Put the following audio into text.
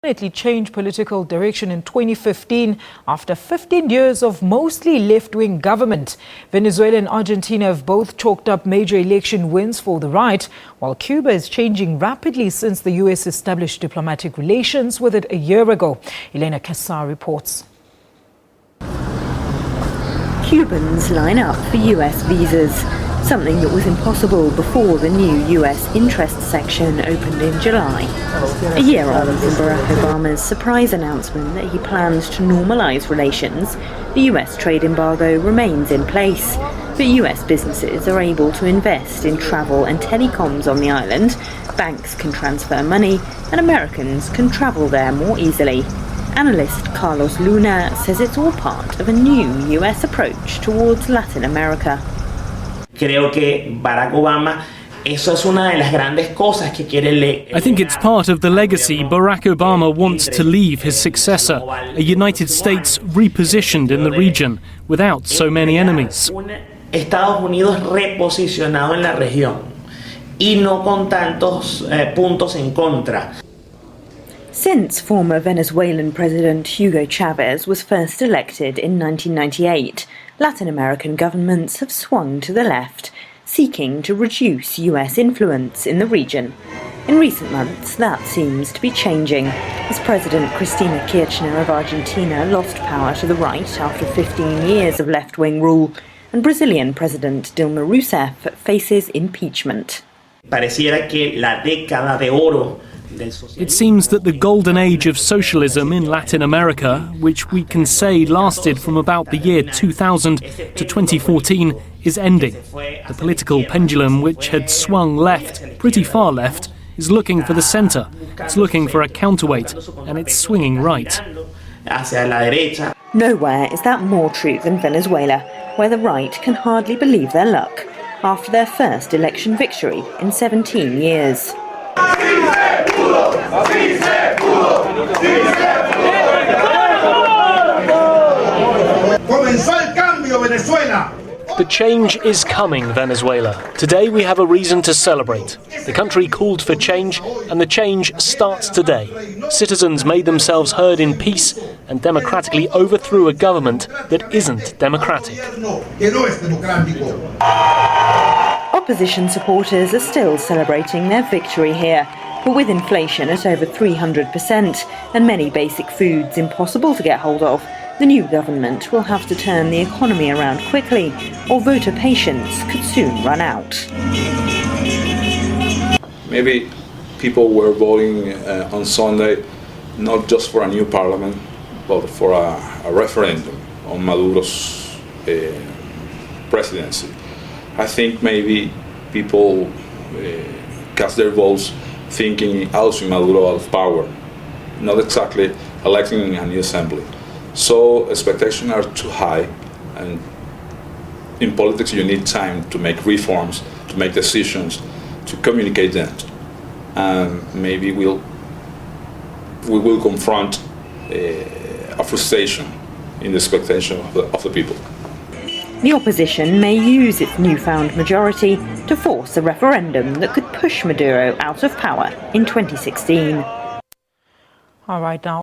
Changed political direction in 2015 after 15 years of mostly left-wing government. Venezuela and Argentina have both chalked up major election wins for the right, while Cuba is changing rapidly since the U.S. established diplomatic relations with it a year ago. Elena Casas reports. Cubans line up for U.S. visas, something that was impossible before the new U.S. interest section opened in July. A year on from Barack Obama's surprise announcement that he plans to normalise relations, the U.S. trade embargo remains in place, but U.S. businesses are able to invest in travel and telecoms on the island, banks can transfer money, and Americans can travel there more easily. Analyst Carlos Luna says it's all part of a new U.S. approach towards Latin America. Creo que Barack Obama, eso es una de las grandes cosas que quiere. I think it's part of the legacy Barack Obama wants to leave his successor, a United States repositioned in the region, without so many enemies. Estados Unidos reposicionado en la región y no con tantos puntos en contra. Since former Venezuelan President Hugo Chavez was first elected in 1998, Latin American governments have swung to the left, seeking to reduce US influence in the region. In recent months, that seems to be changing, as President Cristina Kirchner of Argentina lost power to the right after 15 years of left-wing rule, and Brazilian President Dilma Rousseff faces impeachment. Pareciera que la década de oro. It seems that the golden age of socialism in Latin America, which we can say lasted from about the year 2000 to 2014, is ending. The political pendulum, which had swung left, pretty far left, is looking for the centre. It's looking for a counterweight, and it's swinging right. Nowhere is that more true than Venezuela, where the right can hardly believe their luck after their first election victory in 17 years. The change is coming, Venezuela. Today we have a reason to celebrate. The country called for change, and the change starts today. Citizens made themselves heard in peace and democratically overthrew a government that isn't democratic. Opposition supporters are still celebrating their victory here, but with inflation at over 300% and many basic foods impossible to get hold of, the new government will have to turn the economy around quickly, or voter patience could soon run out. Maybe people were voting on Sunday not just for a new parliament, but for a referendum on Maduro's presidency. I think maybe people cast their votes thinking ousting Maduro out of power, not exactly electing a new assembly. So expectations are too high, and in politics you need time to make reforms, to make decisions, to communicate them. And maybe we will confront a frustration in the expectation of the people. The opposition may use its newfound majority to force a referendum that could push Maduro out of power in 2016. All right, now.